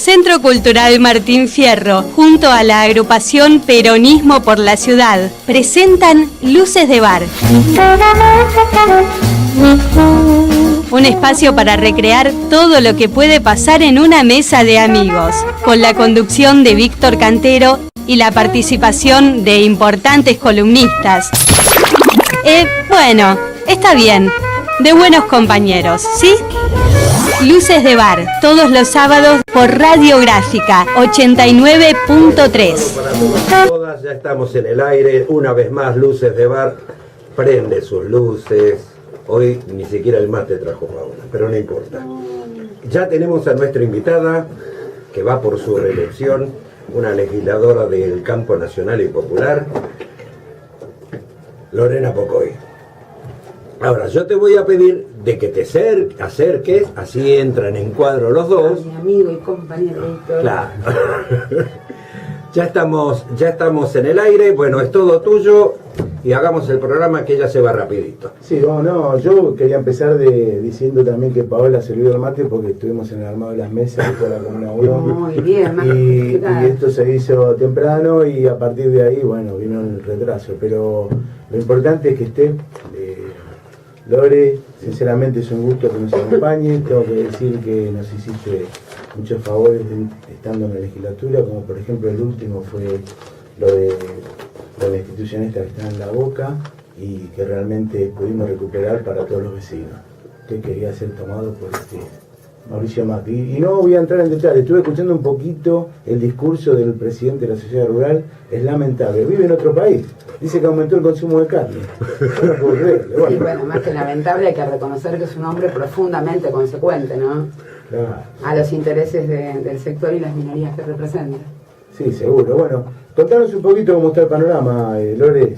Centro Cultural Martín Fierro, junto a la agrupación Peronismo por la Ciudad, presentan Luces de Bar. Un espacio para recrear todo lo que puede pasar en una mesa de amigos, con la conducción de Víctor Cantero y la participación de importantes columnistas. Bueno, está bien, de buenos compañeros, ¿sí? Luces de Bar, todos los sábados por Radiográfica 89.3. Para todas, ya estamos en el aire, una vez más, Luces de Bar, prende sus luces. Hoy ni siquiera el mate trajo Paula, pero no importa. Ya tenemos a nuestra invitada, que va por su reelección, una legisladora del campo nacional y popular, Lorena Pocoy. Ahora, yo te voy a pedir de que te acerques, así entran en cuadro los dos. Mi amigo y compañero Víctor. Claro. Ya estamos en el aire, bueno, es todo tuyo y hagamos el programa que ya se va rapidito. Sí, no, yo quería empezar diciendo también que Paola se olvidó el mate porque estuvimos en el armado de las mesas y toda la Comuna 1. Muy bien, y esto se hizo temprano y a partir de ahí, bueno, vino el retraso, pero lo importante es que esté. Lore, sinceramente es un gusto que nos acompañe. Tengo que decir que nos hiciste muchos favores estando en la legislatura, como por ejemplo el último fue lo de la institución esta que está en La Boca y que realmente pudimos recuperar para todos los vecinos, que quería ser tomado por Mauricio Macri. Y no voy a entrar en detalle, estuve escuchando un poquito el discurso del presidente de la sociedad rural, es lamentable, vive en otro país, dice que aumentó el consumo de carne. No puedo creerle. Bueno. Y bueno, más que lamentable hay que reconocer que es un hombre profundamente consecuente, ¿no? Claro. A los intereses del sector y las minorías que representa. Sí, seguro. Bueno, contanos un poquito cómo está el panorama, Lore.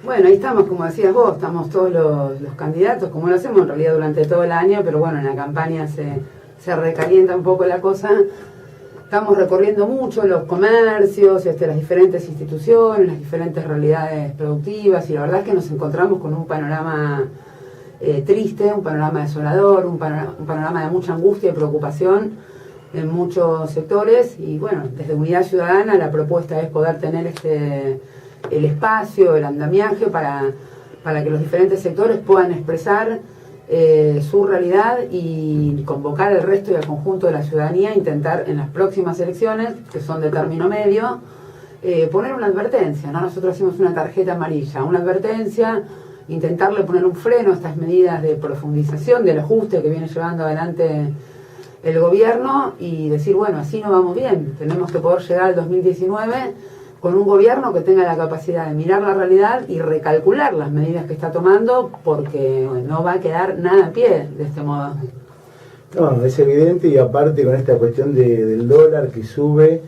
Bueno, ahí estamos, como decías vos, estamos todos los candidatos, como lo hacemos en realidad durante todo el año, pero bueno, en la campaña se recalienta un poco la cosa. Estamos recorriendo mucho los comercios, las diferentes instituciones, las diferentes realidades productivas, y la verdad es que nos encontramos con un panorama triste, un panorama desolador, un panorama de mucha angustia y preocupación en muchos sectores. Y bueno, desde Unidad Ciudadana la propuesta es poder tener el espacio, el andamiaje para que los diferentes sectores puedan expresar su realidad y convocar al resto y al conjunto de la ciudadanía a intentar en las próximas elecciones, que son de término medio, poner una advertencia, ¿no? Nosotros hacemos una tarjeta amarilla, una advertencia, intentarle poner un freno a estas medidas de profundización del ajuste que viene llevando adelante el gobierno y decir, bueno, así no vamos bien, tenemos que poder llegar al 2019 con un gobierno que tenga la capacidad de mirar la realidad y recalcular las medidas que está tomando, porque no va a quedar nada a pie de este modo. No, es evidente, y aparte con esta cuestión del dólar que sube,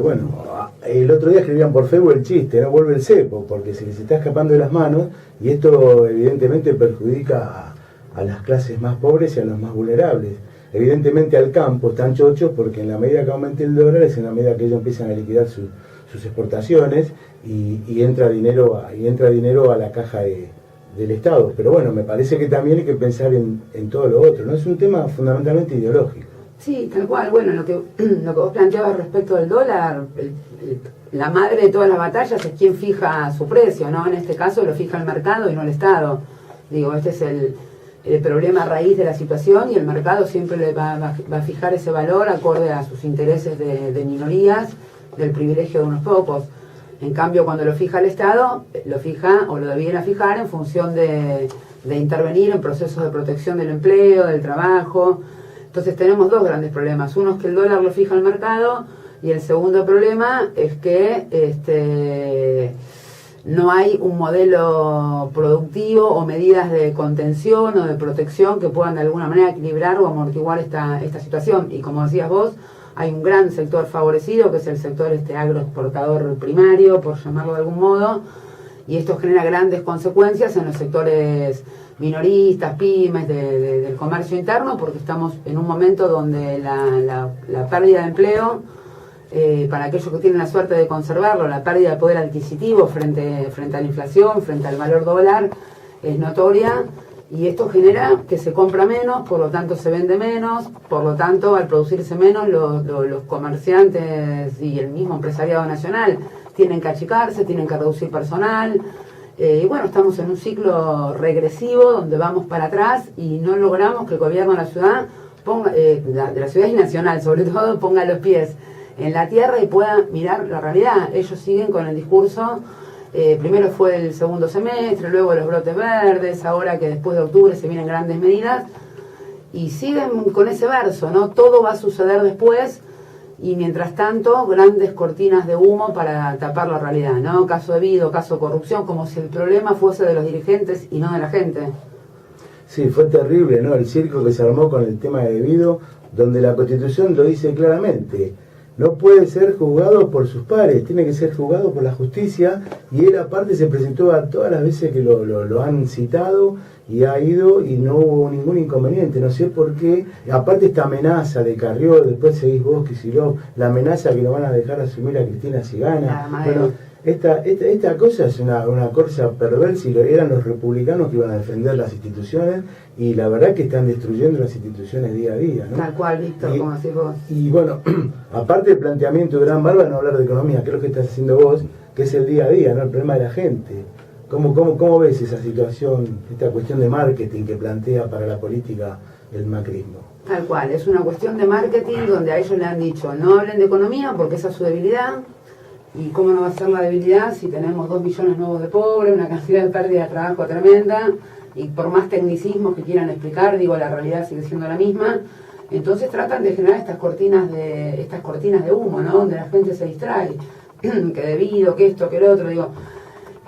bueno, el otro día escribían por Facebook el chiste, no vuelve el cepo, porque se les está escapando de las manos, y esto evidentemente perjudica a las clases más pobres y a los más vulnerables. Evidentemente al campo están chochos porque en la medida que aumente el dólar es en la medida que ellos empiezan a liquidar sus exportaciones y entra dinero a la caja del Estado. Pero bueno, me parece que también hay que pensar en todo lo otro, ¿no? Es un tema fundamentalmente ideológico. Sí, tal cual. Bueno, lo que vos planteabas respecto del dólar, la madre de todas las batallas es quien fija su precio, ¿no? En este caso lo fija el mercado y no el Estado. Digo, este es el problema a raíz de la situación, y el mercado siempre le va a fijar ese valor acorde a sus intereses de minorías, del privilegio de unos pocos. En cambio, cuando lo fija el Estado, lo fija o lo debiera fijar en función de intervenir en procesos de protección del empleo, del trabajo. Entonces tenemos dos grandes problemas. Uno es que el dólar lo fija el mercado, y el segundo problema es que no hay un modelo productivo o medidas de contención o de protección que puedan de alguna manera equilibrar o amortiguar esta situación. Y como decías vos, hay un gran sector favorecido, que es el sector agroexportador primario, por llamarlo de algún modo, y esto genera grandes consecuencias en los sectores minoristas, pymes, del comercio interno, porque estamos en un momento donde la pérdida de empleo, para aquellos que tienen la suerte de conservarlo, la pérdida de poder adquisitivo frente a la inflación, frente al valor dólar, es notoria, Y esto genera que se compra menos, por lo tanto se vende menos, por lo tanto al producirse menos los comerciantes y el mismo empresariado nacional tienen que achicarse, tienen que reducir personal. Y bueno, estamos en un ciclo regresivo donde vamos para atrás y no logramos que el gobierno de la ciudad, de la ciudad y nacional sobre todo, ponga los pies en la tierra y pueda mirar la realidad. Ellos siguen con el discurso. Primero fue el segundo semestre, luego los brotes verdes, ahora que después de octubre se vienen grandes medidas y siguen con ese verso, ¿no? Todo va a suceder después y mientras tanto grandes cortinas de humo para tapar la realidad, ¿no? Caso debido, caso corrupción, como si el problema fuese de los dirigentes y no de la gente. Sí, fue terrible, ¿no? El circo que se armó con el tema de debido, donde la Constitución lo dice claramente. No puede ser juzgado por sus pares, tiene que ser juzgado por la justicia, y él aparte se presentó a todas las veces que lo han citado y ha ido y no hubo ningún inconveniente, no sé por qué. Aparte esta amenaza de Carrió, después seguís vos, Kicillof, la amenaza que lo van a dejar asumir a Cristina si gana. Bueno, esta cosa es una cosa perversa y eran los republicanos que iban a defender las instituciones y la verdad que están destruyendo las instituciones día a día, ¿no? Tal cual, Víctor, como decís vos. Y bueno, aparte del planteamiento de Gran Barba, no hablar de economía, que es lo que estás haciendo vos, que es el día a día, ¿no? El problema de la gente. ¿Cómo ves esa situación, esta cuestión de marketing que plantea para la política el macrismo? Tal cual, es una cuestión de marketing donde a ellos le han dicho no hablen de economía porque esa es su debilidad. ¿Y cómo no va a ser la debilidad si tenemos 2 millones nuevos de pobres, una cantidad de pérdida de trabajo tremenda? Y por más tecnicismos que quieran explicar, digo, la realidad sigue siendo la misma. Entonces tratan de generar estas cortinas de humo, ¿no? Donde la gente se distrae, que debido, que esto, que lo otro, digo.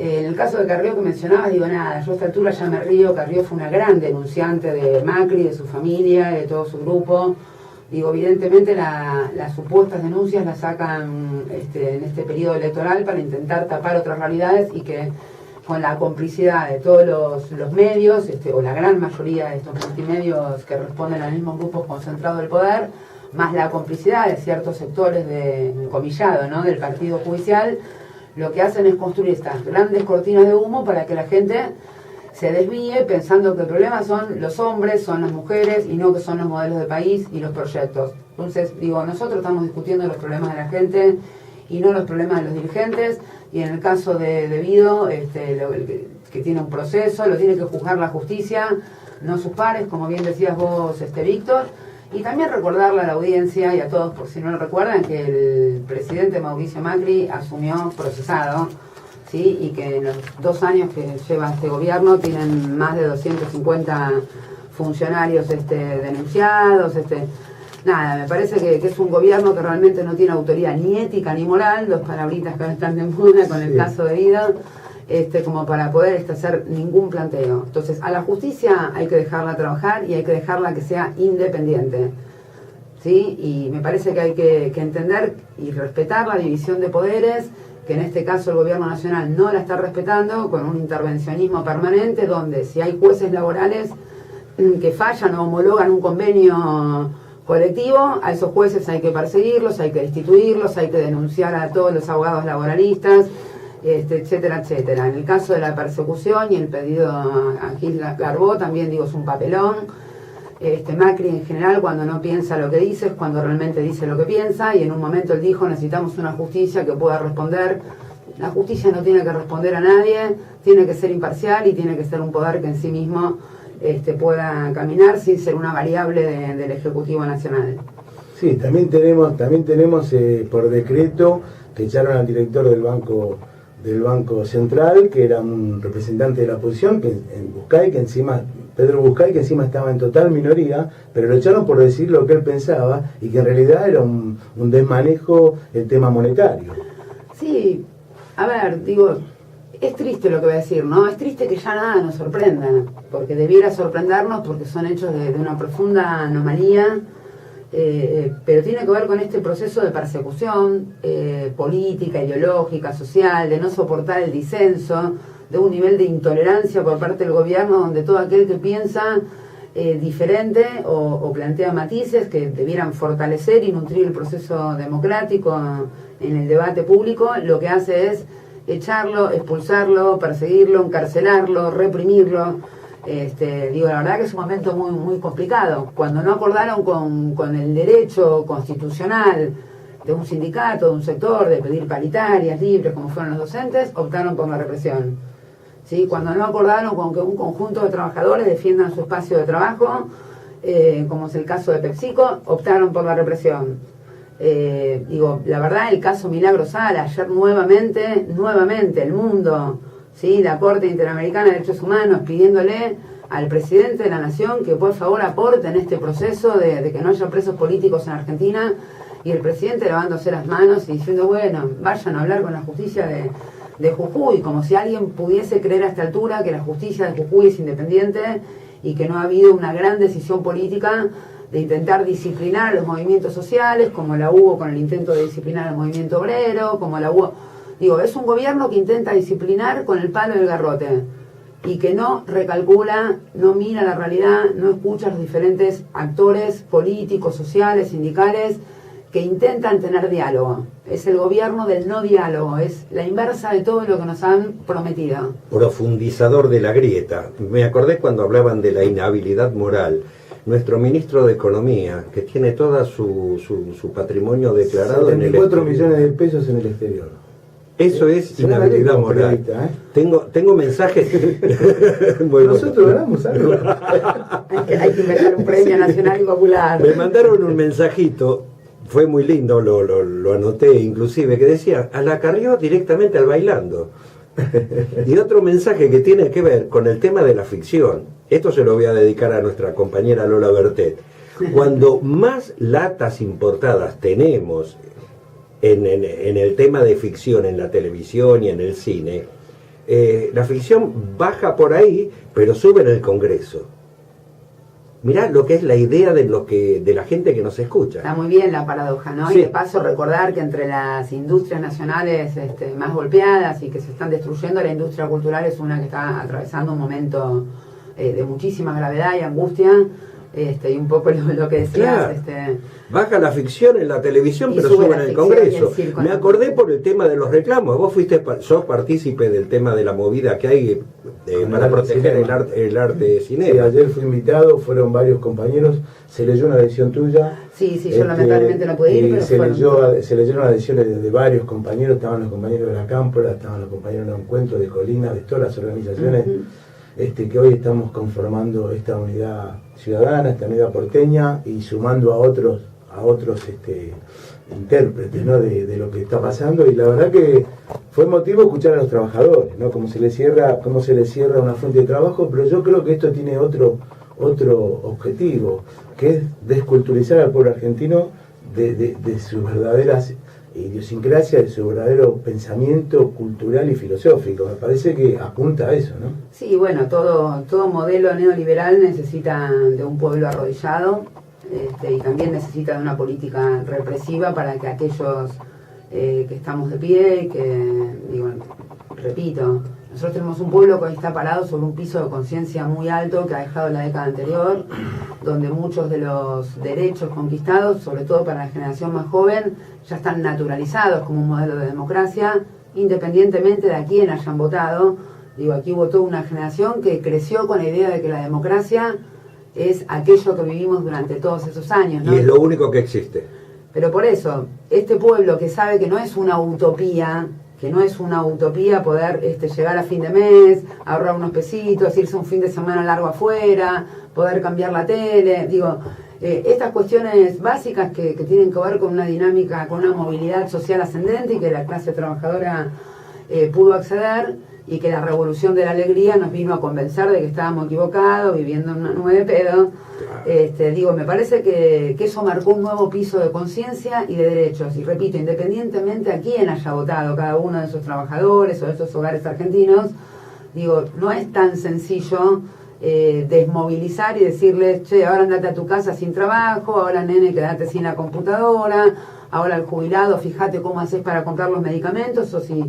En el caso de Carrió que mencionabas, digo, nada, yo a esta altura ya me río. Carrió fue una gran denunciante de Macri, de su familia, de todo su grupo. Digo, evidentemente las supuestas denuncias las sacan en este periodo electoral para intentar tapar otras realidades y que con la complicidad de todos los medios, o la gran mayoría de estos multimedios que responden al mismo grupo concentrado del poder, más la complicidad de ciertos sectores comillado, ¿no? Del partido judicial, lo que hacen es construir estas grandes cortinas de humo para que la gente se desvíe pensando que el problema son los hombres, son las mujeres y no que son los modelos de país y los proyectos. Entonces, digo, nosotros estamos discutiendo los problemas de la gente y no los problemas de los dirigentes, y en el caso de Debido, que tiene un proceso, lo tiene que juzgar la justicia, no sus pares, como bien decías vos, Víctor. Y también recordarle a la audiencia y a todos, por si no lo recuerdan, que el presidente Mauricio Macri asumió procesado, ¿sí? Y que en los 2 años que lleva este gobierno tienen más de 250 funcionarios denunciados. Nada, me parece que es un gobierno que realmente no tiene autoridad ni ética ni moral, 2 palabritas que ahora están de moda con el caso de Vida, como para poder hacer ningún planteo. Entonces, a la justicia hay que dejarla trabajar y hay que dejarla que sea independiente, ¿sí? Y me parece que hay que entender y respetar la división de poderes, que en este caso el gobierno nacional no la está respetando, con un intervencionismo permanente donde si hay jueces laborales que fallan o homologan un convenio colectivo, a esos jueces hay que perseguirlos, hay que destituirlos, hay que denunciar a todos los abogados laboralistas, etcétera, etcétera. En el caso de la persecución y el pedido a Gil Garbó, también digo, es un papelón. Macri en general, cuando no piensa lo que dice, es cuando realmente dice lo que piensa, y en un momento él dijo, necesitamos una justicia que pueda responder. La justicia no tiene que responder a nadie, tiene que ser imparcial y tiene que ser un poder que en sí mismo pueda caminar sin ser una variable del Ejecutivo Nacional. Sí, también tenemos por decreto que echaron al director del Banco Central, que era un representante de la oposición, Pedro Buscay, que encima estaba en total minoría, pero lo echaron por decir lo que él pensaba y que en realidad era un desmanejo el tema monetario. Sí, a ver, digo, es triste lo que voy a decir, ¿no? Es triste que ya nada nos sorprenda, porque debiera sorprendernos porque son hechos de una profunda anomalía, pero tiene que ver con este proceso de persecución política, ideológica, social, de no soportar el disenso, de un nivel de intolerancia por parte del gobierno donde todo aquel que piensa diferente o plantea matices que debieran fortalecer y nutrir el proceso democrático en el debate público, lo que hace es echarlo, expulsarlo, perseguirlo, encarcelarlo, reprimirlo. Digo, la verdad que es un momento muy, muy complicado. Cuando no acordaron con el derecho constitucional de un sindicato, de un sector, de pedir paritarias libres, como fueron los docentes, optaron por la represión. ¿Sí? Cuando no acordaron con que un conjunto de trabajadores defiendan su espacio de trabajo, como es el caso de PepsiCo, optaron por la represión. Digo, la verdad, el caso Milagro Sala, ayer nuevamente el mundo, ¿sí? La Corte Interamericana de Derechos Humanos pidiéndole al presidente de la Nación que por favor aporte en este proceso de que no haya presos políticos en Argentina, y el presidente lavándose las manos y diciendo, bueno, vayan a hablar con la justicia de Jujuy, como si alguien pudiese creer a esta altura que la justicia de Jujuy es independiente y que no ha habido una gran decisión política de intentar disciplinar a los movimientos sociales, como la hubo con el intento de disciplinar al movimiento obrero, como la hubo... Digo, es un gobierno que intenta disciplinar con el palo del garrote y que no recalcula, no mira la realidad, no escucha a los diferentes actores políticos, sociales, sindicales, que intentan tener diálogo. Es el gobierno del no diálogo, es la inversa de todo lo que nos han prometido. Profundizador de la grieta. Me acordé cuando hablaban de la inhabilidad moral. Nuestro ministro de Economía, que tiene todo su patrimonio declarado en el exterior. 74 millones de pesos en el exterior. Eso es inhabilidad moral. Tengo mensajes. Nosotros ganamos algo. Hay que inventar un premio nacional y popular. Me mandaron un mensajito, fue muy lindo, lo anoté inclusive, que decía, a la Carrió directamente al bailando. Y otro mensaje que tiene que ver con el tema de la ficción. Esto se lo voy a dedicar a nuestra compañera Lola Bertet. Cuando más latas importadas tenemos en el tema de ficción, en la televisión y en el cine, la ficción baja por ahí, pero sube en el Congreso. Mirá lo que es la idea de la gente que nos escucha. Está muy bien la paradoja, ¿no? Sí. Y de paso recordar que entre las industrias nacionales más golpeadas y que se están destruyendo, la industria cultural es una que está atravesando un momento de muchísima gravedad y angustia, y un poco lo que decías. Claro. Baja la ficción en la televisión, pero sube en el Congreso. Me acordé por el tema de los reclamos. Vos sos partícipe del tema de la movida que hay para proteger el arte de cine. Sí, ayer fui invitado, fueron varios compañeros, se leyó una adhesión tuya. Sí, yo lamentablemente no pude ir, pero se leyeron adhesiones de varios compañeros, estaban los compañeros de la Cámpora, estaban los compañeros de Encuentro, de Colina, de todas las organizaciones. Que hoy estamos conformando esta unidad ciudadana, esta unidad porteña, y sumando a otros intérpretes, ¿no? de lo que está pasando, y la verdad que fue motivo escuchar a los trabajadores, ¿no? Cómo se les cierra una fuente de trabajo, pero yo creo que esto tiene otro objetivo, que es desculturizar al pueblo argentino de sus verdaderas idiosincrasia, de su verdadero pensamiento cultural y filosófico. Me parece que apunta a eso, ¿no? Sí, bueno, todo modelo neoliberal necesita de un pueblo arrodillado, y también necesita de una política represiva para que aquellos que estamos de pie, repito, nosotros tenemos un pueblo que hoy está parado sobre un piso de conciencia muy alto que ha dejado la década anterior, donde muchos de los derechos conquistados, sobre todo para la generación más joven, ya están naturalizados como un modelo de democracia, independientemente de a quién hayan votado. Aquí hubo toda una generación que creció con la idea de que la democracia es aquello que vivimos durante todos esos años, ¿no? Y es lo único que existe. Pero por eso, este pueblo que sabe que no es una utopía, poder llegar a fin de mes, ahorrar unos pesitos, irse un fin de semana largo afuera, poder cambiar la tele, estas cuestiones básicas que tienen que ver con una dinámica, con una movilidad social ascendente y que la clase trabajadora pudo acceder, y que la revolución de la alegría nos vino a convencer de que estábamos equivocados, viviendo en una nube de pedo. Me parece que eso marcó un nuevo piso de conciencia y de derechos, y repito, independientemente a quién haya votado cada uno de esos trabajadores o de esos hogares argentinos, no es tan sencillo desmovilizar y decirles, che, ahora andate a tu casa sin trabajo, ahora nene, quedate sin la computadora, ahora el jubilado, fíjate cómo haces para comprar los medicamentos, o si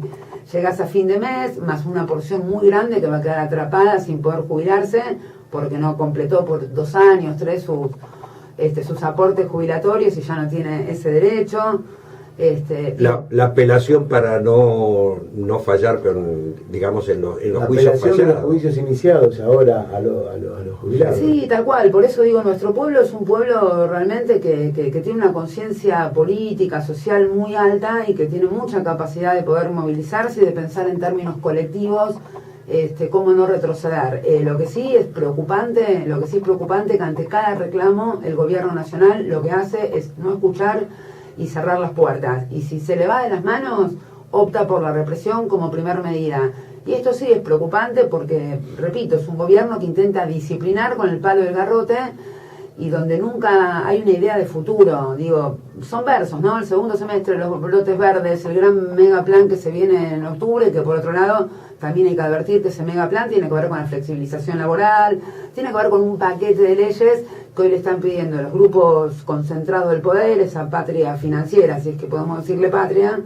llegás a fin de mes, más una porción muy grande que va a quedar atrapada sin poder jubilarse, porque no completó por 2 años, 3 sus aportes jubilatorios y ya no tiene ese derecho. La apelación para no fallar con, digamos, en los juicios fallados. De los fallados. juicios iniciados ahora a los jubilados. Sí, tal cual. Por eso digo, nuestro pueblo es un pueblo realmente que tiene una conciencia política, social muy alta y que tiene mucha capacidad de poder movilizarse y de pensar en términos colectivos, cómo no retroceder. Lo que sí es preocupante que ante cada reclamo el gobierno nacional lo que hace es no escuchar y cerrar las puertas. Y si se le va de las manos, opta por la represión como primer medida. Y esto sí es preocupante porque, repito, es un gobierno que intenta disciplinar con el palo del garrote y donde nunca hay una idea de futuro. Digo, son versos, ¿no? El segundo semestre, los brotes verdes, el gran megaplan que se viene en octubre, que por otro lado también hay que advertir que ese megaplan tiene que ver con la flexibilización laboral, tiene que ver con un paquete de leyes que hoy le están pidiendo a los grupos concentrados del poder, esa patria financiera, si es que podemos decirle patria,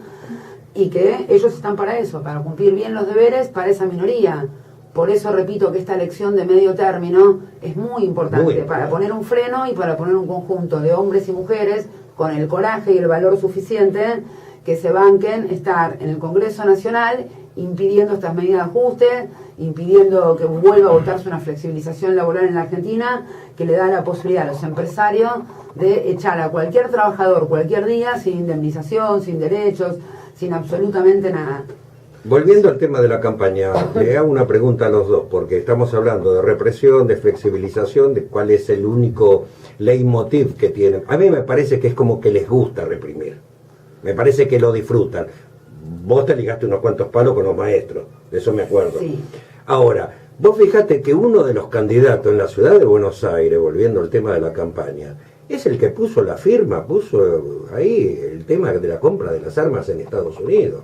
y que ellos están para eso, para cumplir bien los deberes para esa minoría. Por eso repito que esta elección de medio término es muy importante, para poner un freno y para poner un conjunto de hombres y mujeres con el coraje y el valor suficiente que se banquen estar en el Congreso Nacional impidiendo estas medidas de ajuste, impidiendo que vuelva a votarse una flexibilización laboral en la Argentina, que le da la posibilidad a los empresarios de echar a cualquier trabajador cualquier día sin indemnización, sin derechos, sin absolutamente nada. Volviendo al tema de la campaña, le hago una pregunta a los dos, porque estamos hablando de represión, de flexibilización, de cuál es el único leitmotiv que tienen. A mí me parece que es como que les gusta reprimir, me parece que lo disfrutan. Vos te ligaste unos cuantos palos con los maestros, de eso me acuerdo. Sí. Ahora, vos fijate que uno de los candidatos en la ciudad de Buenos Aires, volviendo al tema de la campaña, es el que puso la firma, puso ahí el tema de la compra de las armas en Estados Unidos.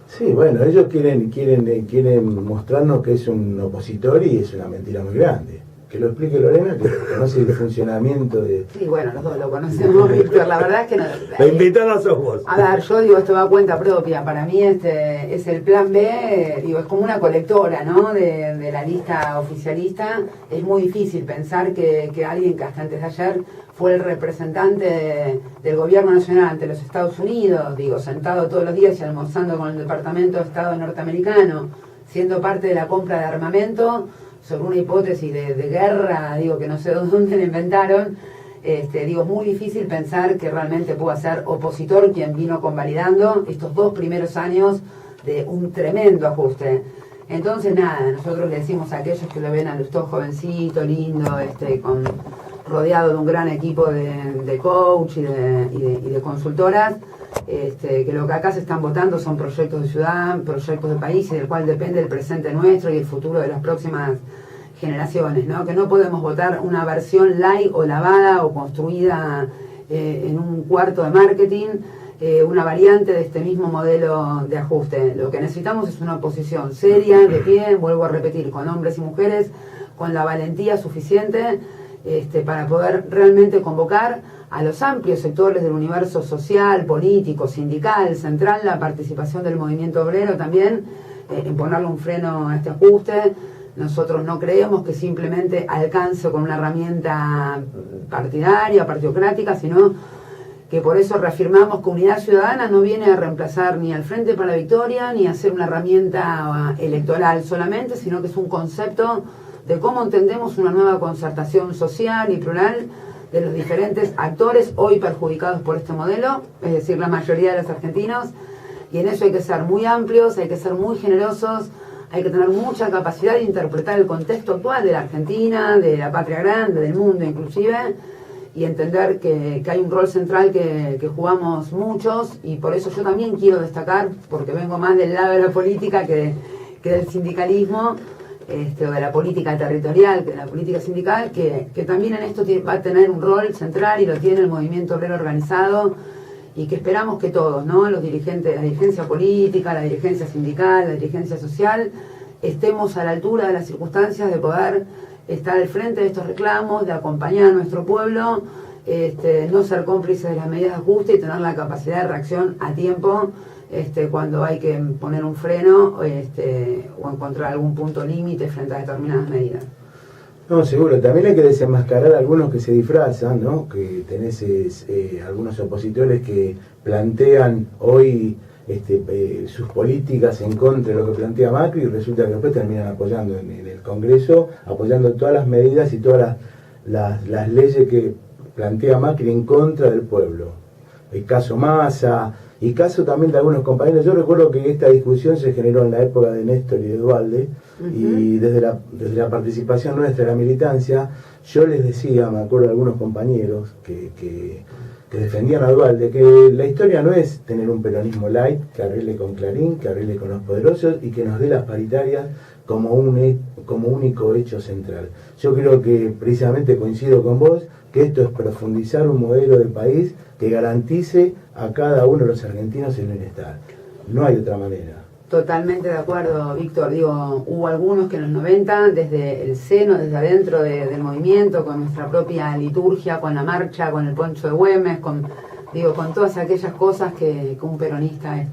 Sí, bueno, ellos quieren mostrarnos que es un opositor y es una mentira muy grande. Que lo explique Lorena, que conoce el funcionamiento de... Sí, bueno, los dos lo conocemos, Víctor. La verdad es que no... La invitada sos vos. A ver, yo digo, esto va a cuenta propia. Para mí es el plan B, digo, es como una colectora, ¿no? De la lista oficialista. Es muy difícil pensar que alguien que hasta antes de ayer fue el representante del gobierno nacional ante los Estados Unidos, digo, sentado todos los días y almorzando con el Departamento de Estado norteamericano, siendo parte de la compra de armamento, sobre una hipótesis de guerra, digo, que no sé dónde la inventaron, digo, es muy difícil pensar que realmente pueda ser opositor quien vino convalidando estos 2 primeros años de un tremendo ajuste. Entonces, nada, nosotros le decimos a aquellos que lo ven a Lustó jovencito, lindo, rodeado de un gran equipo de coach y de consultoras, que lo que acá se están votando son proyectos de ciudad, proyectos de país y del cual depende el presente nuestro y el futuro de las próximas generaciones, ¿no? Que no podemos votar una versión light o lavada o construida en un cuarto de marketing, una variante de este mismo modelo de ajuste. Lo que necesitamos es una oposición seria, de pie, vuelvo a repetir, con hombres y mujeres, con la valentía suficiente para poder realmente convocar a los amplios sectores del universo social, político, sindical, central, la participación del movimiento obrero también, en ponerle un freno a este ajuste. Nosotros no creemos que simplemente alcance con una herramienta partidaria, partidocrática, sino que por eso reafirmamos que Unidad Ciudadana no viene a reemplazar ni al Frente para la Victoria, ni a ser una herramienta electoral solamente, sino que es un concepto de cómo entendemos una nueva concertación social y plural de los diferentes actores hoy perjudicados por este modelo, es decir, la mayoría de los argentinos, y en eso hay que ser muy amplios, hay que ser muy generosos, hay que tener mucha capacidad de interpretar el contexto actual de la Argentina, de la patria grande, del mundo inclusive, y entender que hay un rol central que jugamos muchos, y por eso yo también quiero destacar, porque vengo más del lado de la política que del sindicalismo, o de la política territorial, que de la política sindical, que también en esto va a tener un rol central y lo tiene el movimiento obrero organizado, y que esperamos que todos, ¿no? Los dirigentes, la dirigencia política, la dirigencia sindical, la dirigencia social, estemos a la altura de las circunstancias de poder estar al frente de estos reclamos, de acompañar a nuestro pueblo, no ser cómplices de las medidas de ajuste y tener la capacidad de reacción a tiempo cuando hay que poner un freno o encontrar algún punto límite frente a determinadas medidas. No, seguro. También hay que desenmascarar a algunos que se disfrazan, ¿no? Que tenés algunos opositores que plantean hoy sus políticas en contra de lo que plantea Macri y resulta que después terminan apoyando en el Congreso, apoyando todas las medidas y todas las leyes que plantea Macri en contra del pueblo. El caso Massa y caso también de algunos compañeros. Yo recuerdo que esta discusión se generó en la época de Néstor y de Duhalde, y desde la participación nuestra, la militancia, yo les decía, me acuerdo de algunos compañeros que defendían a Duhalde, que la historia no es tener un peronismo light, que arregle con Clarín, que arregle con los poderosos y que nos dé las paritarias como único hecho central. Yo creo que precisamente coincido con vos, que esto es profundizar un modelo de país que garantice a cada uno de los argentinos el bienestar. No hay otra manera. Totalmente de acuerdo, Víctor. Digo, hubo algunos que en los 90, desde el seno, desde adentro del movimiento, con nuestra propia liturgia, con la marcha, con el poncho de Güemes, con todas aquellas cosas que un peronista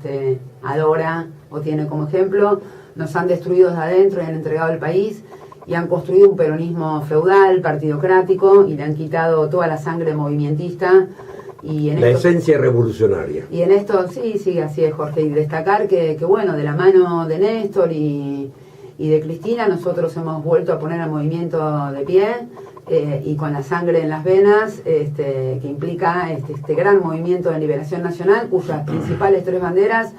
adora o tiene como ejemplo, nos han destruido desde adentro y han entregado el país y han construido un peronismo feudal, partidocrático, y le han quitado toda la sangre movimentista. Y en esencia revolucionaria. Y en esto, sí, así es, Jorge. Y destacar que bueno, de la mano de Néstor y de Cristina, nosotros hemos vuelto a poner al movimiento de pie, y con la sangre en las venas, que implica este gran movimiento de liberación nacional, cuyas principales 3 banderas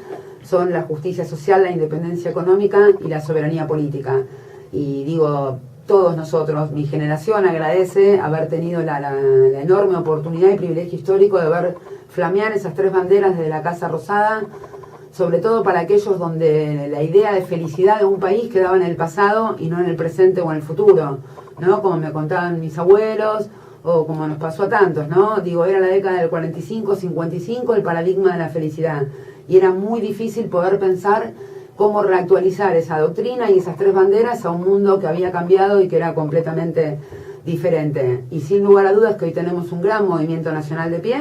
son la justicia social, la independencia económica y la soberanía política. Y digo, todos nosotros, mi generación agradece haber tenido la enorme oportunidad y privilegio histórico de ver flamear esas 3 banderas desde la Casa Rosada, sobre todo para aquellos donde la idea de felicidad de un país quedaba en el pasado y no en el presente o en el futuro, ¿no? Como me contaban mis abuelos o como nos pasó a tantos, ¿no? Digo, era la década del 45-55 el paradigma de la felicidad y era muy difícil poder pensar cómo reactualizar esa doctrina y esas 3 banderas a un mundo que había cambiado y que era completamente diferente. Y sin lugar a dudas que hoy tenemos un gran movimiento nacional de pie,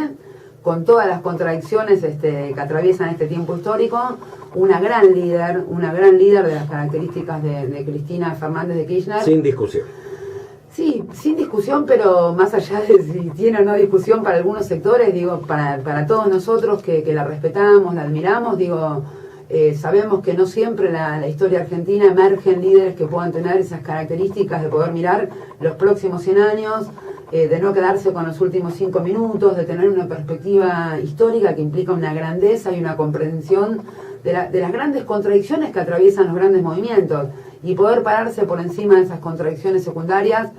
con todas las contradicciones que atraviesan este tiempo histórico, una gran líder de las características de Cristina Fernández de Kirchner. Sin discusión. Sí, sin discusión, pero más allá de si tiene o no discusión para algunos sectores, digo, para todos nosotros que la respetamos, la admiramos, digo, sabemos que no siempre la historia argentina emergen líderes que puedan tener esas características de poder mirar los próximos 100 años, de no quedarse con los últimos 5 minutos, de tener una perspectiva histórica que implica una grandeza y una comprensión de las grandes contradicciones que atraviesan los grandes movimientos y poder pararse por encima de esas contradicciones secundarias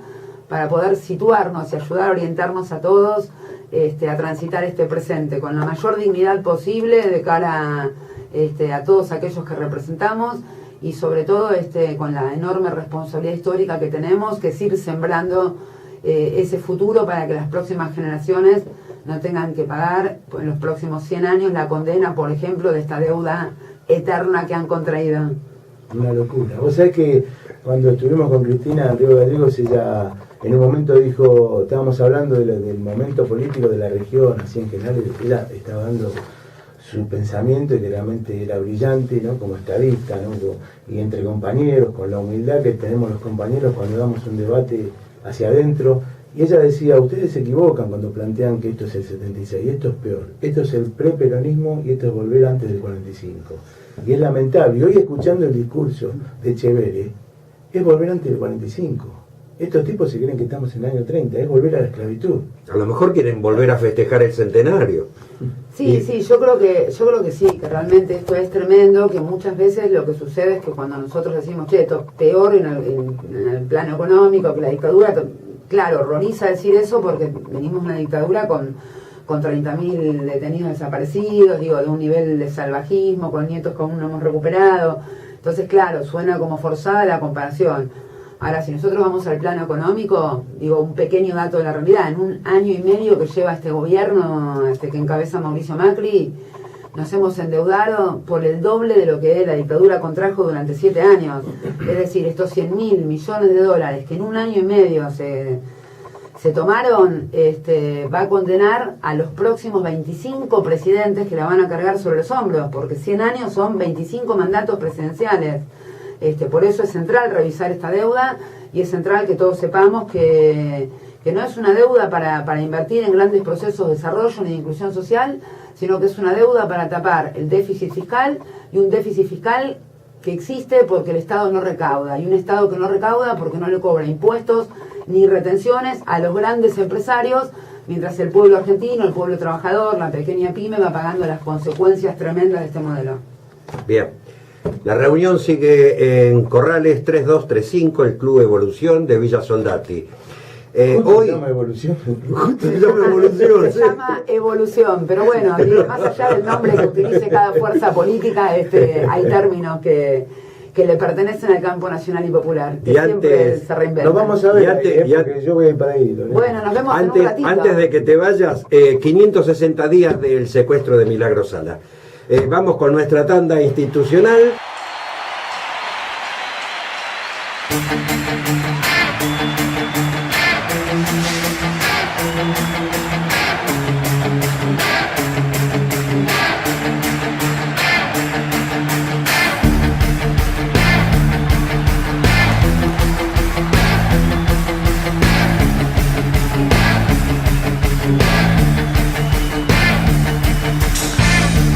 para poder situarnos y ayudar a orientarnos a todos a transitar este presente con la mayor dignidad posible de cara a todos aquellos que representamos y sobre todo con la enorme responsabilidad histórica que tenemos, que es ir sembrando ese futuro para que las próximas generaciones no tengan que pagar en los próximos 100 años la condena, por ejemplo, de esta deuda eterna que han contraído. Una locura. Vos sabés que cuando estuvimos con Cristina Río Gallegos, ella en un momento dijo, estábamos hablando del momento político de la región, así en general, ella estaba dando su pensamiento y que realmente era brillante, ¿no? Como estadista, ¿no? Y entre compañeros, con la humildad que tenemos los compañeros cuando damos un debate hacia adentro, y ella decía, ustedes se equivocan cuando plantean que esto es el 76, y esto es peor, esto es el preperonismo y esto es volver antes del 45. Y es lamentable, y hoy escuchando el discurso de Echeverri, es volver antes del 45. Estos tipos se creen que estamos en el año 30, es volver a la esclavitud. A lo mejor quieren volver a festejar el centenario. Sí, yo creo que sí, que realmente esto es tremendo, que muchas veces lo que sucede es que cuando nosotros decimos, che, esto es peor en el plano económico que la dictadura, claro, horroriza decir eso porque venimos de una dictadura con 30.000 detenidos desaparecidos, digo, de un nivel de salvajismo, con nietos que aún no hemos recuperado. Entonces, claro, suena como forzada la comparación. Ahora, si nosotros vamos al plano económico, digo, un pequeño dato de la realidad, en un año y medio que lleva este gobierno, que encabeza Mauricio Macri, nos hemos endeudado por el doble de lo que la dictadura contrajo durante 7 años. Es decir, estos 100.000 millones de dólares que en un año y medio se tomaron, va a condenar a los próximos 25 presidentes que la van a cargar sobre los hombros, porque 100 años son 25 mandatos presidenciales. Por eso es central revisar esta deuda y es central que todos sepamos que no es una deuda para invertir en grandes procesos de desarrollo ni de inclusión social, sino que es una deuda para tapar el déficit fiscal, y un déficit fiscal que existe porque el Estado no recauda, y un Estado que no recauda porque no le cobra impuestos ni retenciones a los grandes empresarios, mientras el pueblo argentino, el pueblo trabajador, la pequeña pyme va pagando las consecuencias tremendas de este modelo. Bien. La reunión sigue en Corrales 3235, el Club Evolución de Villa Soldati. Hoy se llama Evolución. Se llama Evolución, Se llama Evolución, pero bueno, más allá del nombre que utilice cada fuerza política, hay términos que le pertenecen al campo nacional y popular, que siempre se reinventan. Nos vamos a ver, porque yo voy a ir para ahí. Bueno, nos vemos en un ratito. Antes de que te vayas, 560 días del secuestro de Milagro Sala. Vamos con nuestra tanda institucional.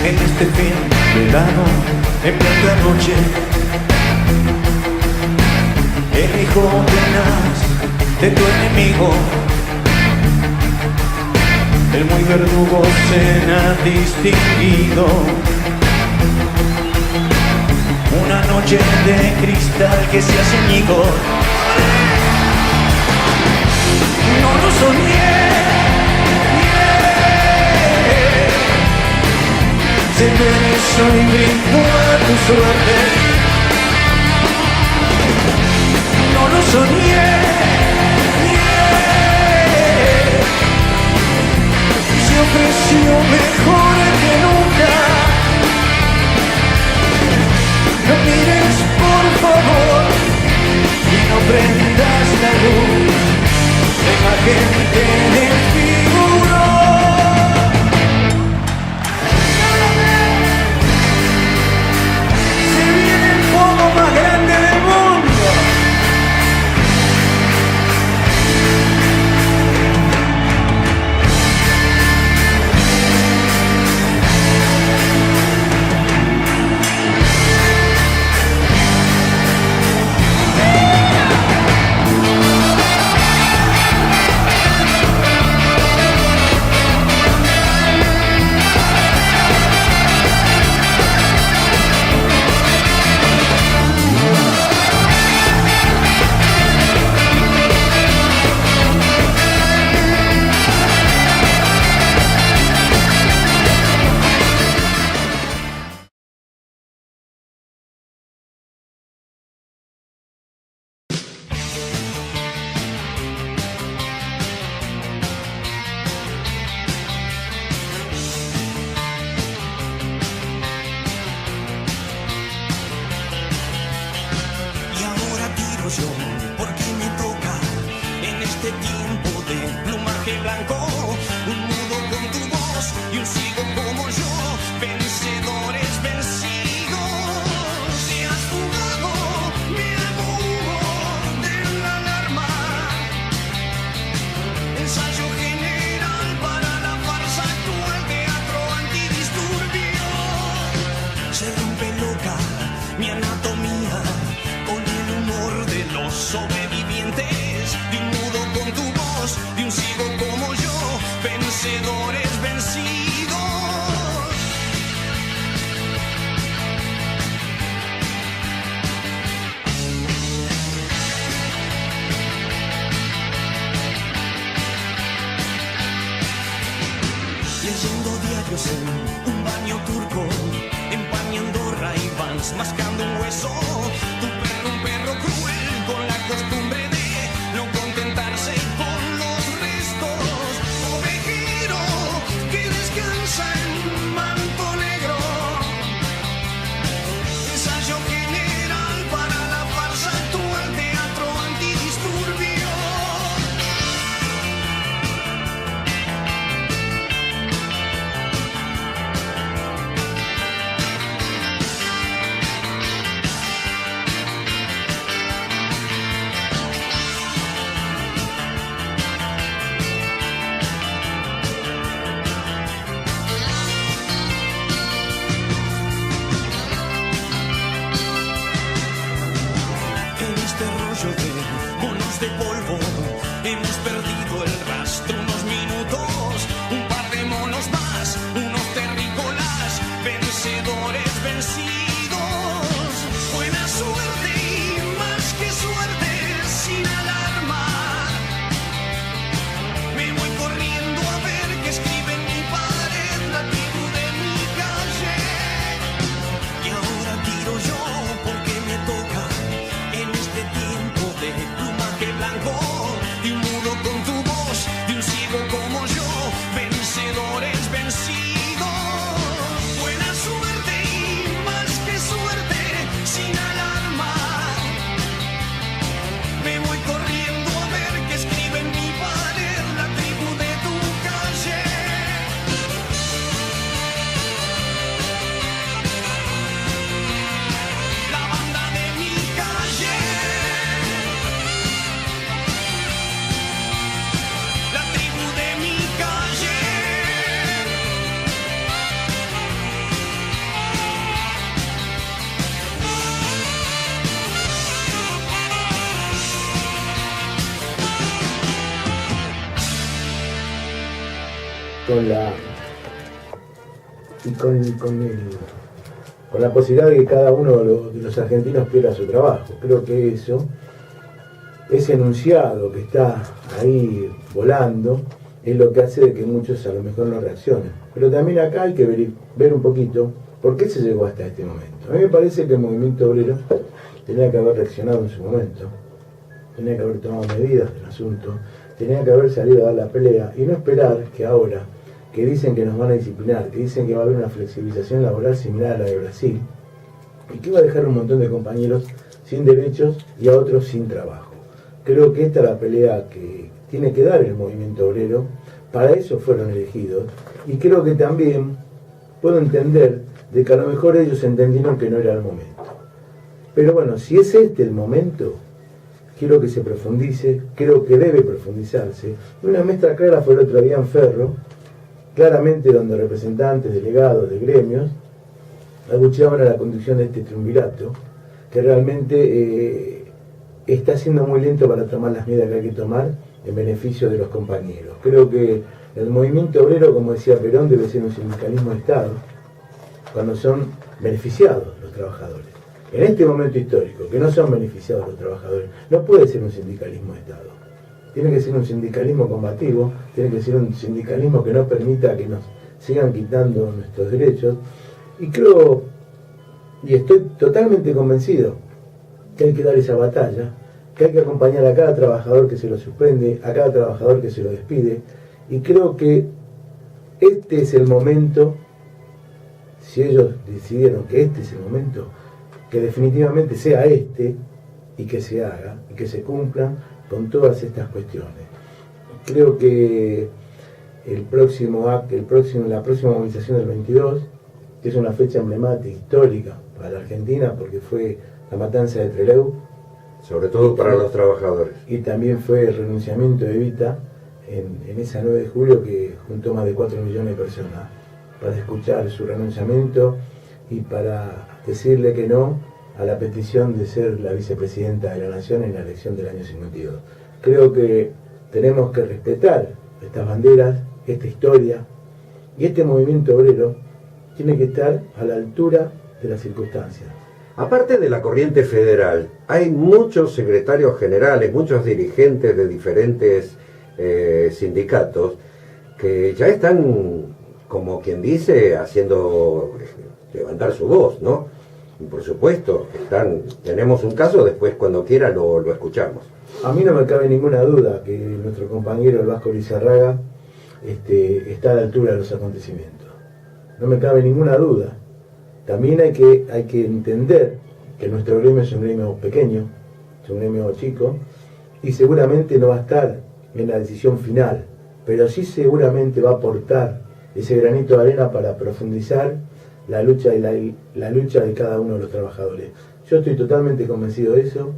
En este fin de verano, en plena noche, el hijo tenaz de tu enemigo, el muy verdugo cena distinguido. Una noche de cristal que se hace añicos. No lo soñé. Se me hizo y brindó a tu suerte. No lo soñé. Se ofreció mejor que nunca. No mires por favor y no prendas la luz. La imagen que me figuró. Más grande del mundo. Porque me toca en este tiempo de plumaje blanco, un mudo con tu voz y un ciego como yo, vencedores vencidos. Te has fugado, me hago humo de la alarma, ensayo general para la farsa actual, teatro antidisturbio. Se rompe loca mi anatomía con el humor de los sobrevivientes, de un mudo con tu voz, de un ciego como yo, vencedores vencidos. Leyendo diarios en un baño turco, empañando Ray-Bans, mascando un hueso. Tu perro, un perro cruel, con la costumbre de no contentarse con los restos. Ovejero que descansa en manto negro. Ensayo general para la farsa actual, teatro antidisturbio. atrás, unos terrícolas, vencedores vencidos. Buena suerte y más que suerte, sin alarma. Me voy corriendo a ver qué escribe en mi pared la tribu de mi calle. Y ahora tiro yo porque me toca en este tiempo de plumaje blanco, de un mudo con tu voz, de un ciego como yo, vencedores vencidos. Buena suerte y más que suerte, sin alarma. Me voy corriendo a ver qué escribe en mi pared la tribu de tu calle. La banda de mi calle. La tribu de mi calle. Con la y con la posibilidad de que cada uno de los argentinos pierda su trabajo. Creo que eso, ese enunciado que está ahí volando, es lo que hace de que muchos a lo mejor no reaccionen. Pero también acá hay que ver un poquito por qué se llegó hasta este momento. A mí me parece que el movimiento obrero tenía que haber reaccionado en su momento, tenía que haber tomado medidas del asunto, tenía que haber salido a dar la pelea y no esperar que ahora, que dicen que nos van a disciplinar, que dicen que va a haber una flexibilización laboral similar a la de Brasil, y que va a dejar un montón de compañeros sin derechos y a otros sin trabajo. Creo que esta es la pelea que tiene que dar el movimiento obrero, para eso fueron elegidos, y creo que también puedo entender de que a lo mejor ellos entendieron que no era el momento. Pero bueno, si es este el momento, quiero que se profundice, creo que debe profundizarse. Una muestra clara fue el otro día en Ferro, claramente donde representantes, delegados de gremios, abucheaban a la conducción de este triunvirato, que realmente está siendo muy lento para tomar las medidas que hay que tomar en beneficio de los compañeros. Creo que el movimiento obrero, como decía Perón, debe ser un sindicalismo de Estado, cuando son beneficiados los trabajadores. En este momento histórico, que no son beneficiados los trabajadores, no puede ser un sindicalismo de Estado. Tiene que ser un sindicalismo combativo, tiene que ser un sindicalismo que no permita que nos sigan quitando nuestros derechos. Y creo, y estoy totalmente convencido, que hay que dar esa batalla, que hay que acompañar a cada trabajador que se lo suspende, a cada trabajador que se lo despide. Y creo que este es el momento, si ellos decidieron que este es el momento, que definitivamente sea este, y que se haga, y que se cumplan con todas estas cuestiones. Creo que la próxima movilización del 22, que es una fecha emblemática, histórica para la Argentina, porque fue la matanza de Trelew, sobre todo para los trabajadores. Y también fue el renunciamiento de Evita en esa 9 de julio, que juntó más de 4 millones de personas para escuchar su renunciamiento y para decirle que no a la petición de ser la vicepresidenta de la Nación en la elección del año 52. Creo que tenemos que respetar estas banderas, esta historia, y este movimiento obrero tiene que estar a la altura de las circunstancias. Aparte de la corriente federal, hay muchos secretarios generales, muchos dirigentes de diferentes sindicatos que ya están, como quien dice, haciendo levantar su voz, ¿no? Y por supuesto, tenemos un caso, después cuando quiera lo escuchamos. A mí no me cabe ninguna duda que nuestro compañero el Vasco Lizarraga está a la altura de los acontecimientos. No me cabe ninguna duda. También hay que entender que nuestro gremio es un gremio pequeño, es un gremio chico, y seguramente no va a estar en la decisión final, pero sí seguramente va a aportar ese granito de arena para profundizar la lucha de cada uno de los trabajadores. Yo estoy totalmente convencido de eso.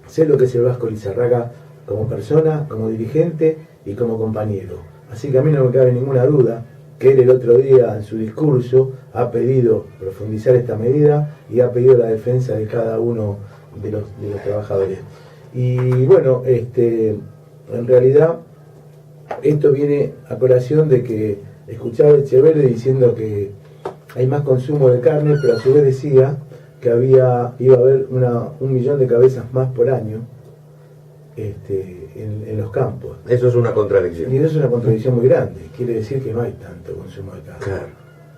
Sé lo que es el Vasco Lizarraga como persona, como dirigente y como compañero. Así que a mí no me cabe ninguna duda que él el otro día en su discurso ha pedido profundizar esta medida y ha pedido la defensa de cada uno de los trabajadores. Y bueno, en realidad esto viene a colación de que escuchaba a Echeverri diciendo que hay más consumo de carne, pero a su vez decía que iba a haber 1 millón de cabezas más por año en los campos. Eso es una contradicción. Y eso es una contradicción muy grande. Quiere decir que no hay tanto consumo de carne. Claro.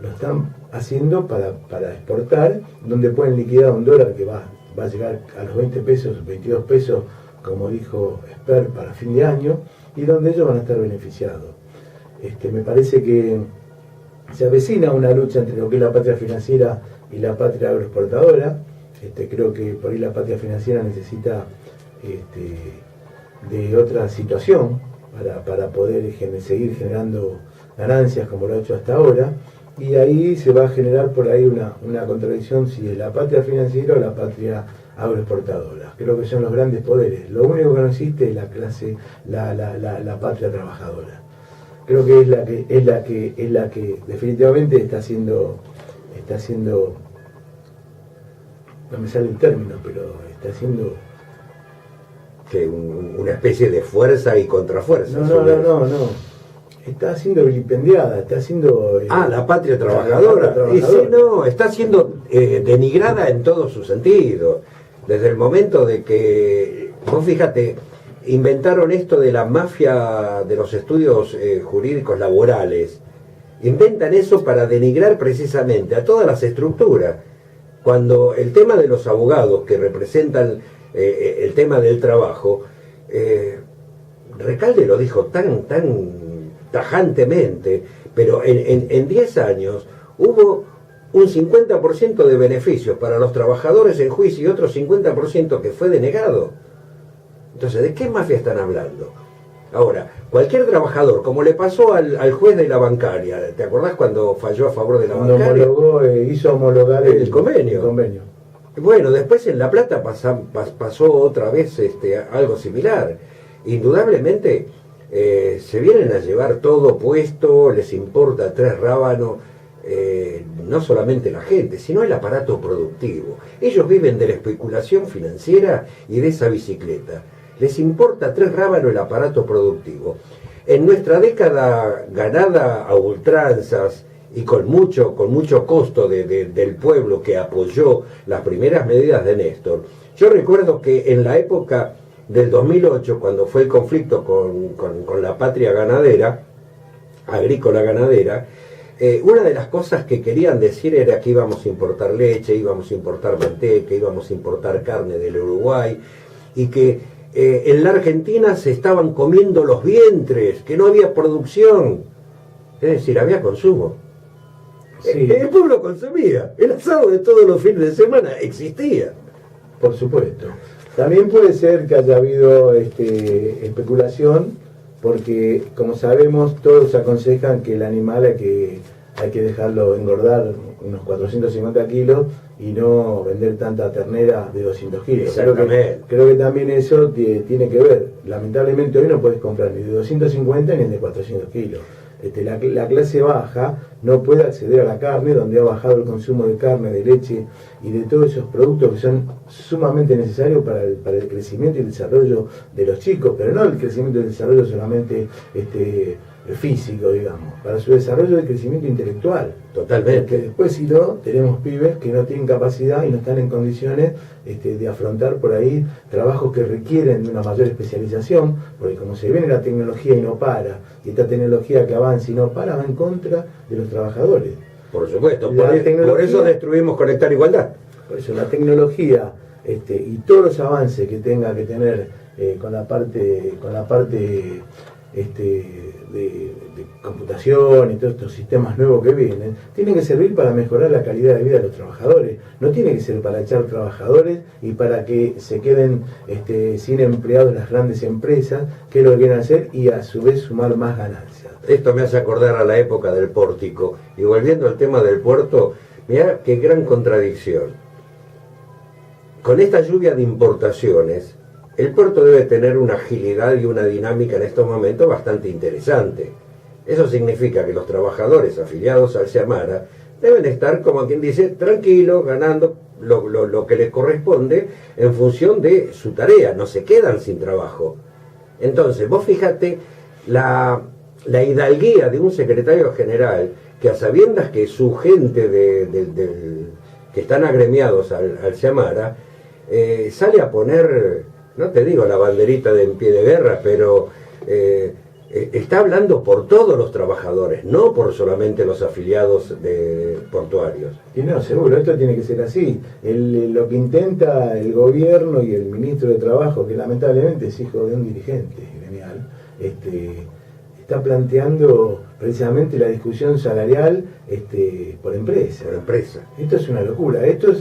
Lo están haciendo para exportar, donde pueden liquidar $1 que va a llegar a los 20 pesos, 22 pesos, como dijo Esper, para fin de año, y donde ellos van a estar beneficiados. Me parece que se avecina una lucha entre lo que es la patria financiera y la patria agroexportadora. Creo que por ahí la patria financiera necesita de otra situación para poder seguir generando ganancias como lo ha hecho hasta ahora, y ahí se va a generar por ahí una contradicción si es la patria financiera o la patria agroexportadora. Creo que son los grandes poderes. Lo único que no existe es la clase, la patria trabajadora. Creo que es la que definitivamente está haciendo, no me sale el término, pero está haciendo Que una especie de fuerza y contrafuerza. No. Está siendo vilipendiada, está siendo... la patria trabajadora. Y sí, no, está siendo denigrada en todo su sentido. Desde el momento de que, vos fíjate, inventaron esto de la mafia de los estudios jurídicos laborales. Inventan eso para denigrar precisamente a todas las estructuras. Cuando el tema de los abogados que representan el tema del trabajo, Recalde lo dijo tan tajantemente, pero en 10 años hubo un 50% de beneficios para los trabajadores en juicio y otro 50% que fue denegado. Entonces, ¿de qué mafia están hablando? Ahora, cualquier trabajador, como le pasó al juez de la bancaria, ¿te acordás cuando falló a favor de la bancaria? Hizo homologar el convenio. Bueno, después en La Plata pasó otra vez algo similar. Indudablemente se vienen a llevar todo puesto, les importa 3 rábanos, no solamente la gente, sino el aparato productivo. Ellos viven de la especulación financiera y de esa bicicleta. Les importa 3 rábanos el aparato productivo. En nuestra década ganada a ultranzas y con mucho costo del pueblo que apoyó las primeras medidas de Néstor, yo recuerdo que en la época del 2008, cuando fue el conflicto con la patria ganadera, agrícola ganadera, una de las cosas que querían decir era que íbamos a importar leche, íbamos a importar manteca, íbamos a importar carne del Uruguay, y que en la Argentina se estaban comiendo los vientres, que no había producción, es decir, había consumo. Sí. El pueblo consumía, el asado de todos los fines de semana existía. Por supuesto. También puede ser que haya habido especulación, porque como sabemos todos aconsejan que el animal hay que dejarlo engordar unos 450 kilos y no vender tanta ternera de 200 kilos. Creo que también eso tiene que ver. Lamentablemente hoy no puedes comprar ni de 250 ni de 400 kilos. La clase baja no puede acceder a la carne, donde ha bajado el consumo de carne, de leche y de todos esos productos que son sumamente necesarios para el crecimiento y el desarrollo de los chicos, pero no el crecimiento y el desarrollo solamente físico, digamos, para su desarrollo y crecimiento intelectual. Totalmente. Porque después, si no, tenemos pibes que no tienen capacidad y no están en condiciones de afrontar por ahí trabajos que requieren de una mayor especialización, porque como se viene la tecnología y no para, y esta tecnología que avanza y no para, va en contra de los trabajadores. Por supuesto, por eso destruimos Conectar Igualdad. Por eso la tecnología y todos los avances que tenga que tener con la parte de computación y todos estos sistemas nuevos que vienen, tienen que servir para mejorar la calidad de vida de los trabajadores. No tiene que ser para echar trabajadores y para que se queden sin empleados las grandes empresas, que es lo que quieren hacer, y a su vez sumar más ganancias. Esto me hace acordar a la época del pórtico. Y volviendo al tema del puerto, mirá qué gran contradicción. Con esta lluvia de importaciones, el puerto debe tener una agilidad y una dinámica en estos momentos bastante interesante. Eso significa que los trabajadores afiliados al Seamara deben estar, como quien dice, tranquilos, ganando lo que les corresponde en función de su tarea, no se quedan sin trabajo. Entonces, vos fíjate la la hidalguía de un secretario general que, a sabiendas que su gente que están agremiados al Llamara, sale a poner, no te digo la banderita de en pie de guerra, pero está hablando por todos los trabajadores, no por solamente los afiliados de portuarios. Y no, seguro, esto tiene que ser así. Lo que intenta el gobierno y el ministro de Trabajo, que lamentablemente es hijo de un dirigente gremial, está planteando precisamente la discusión salarial por empresa. Por empresa. Esto es una locura. Esto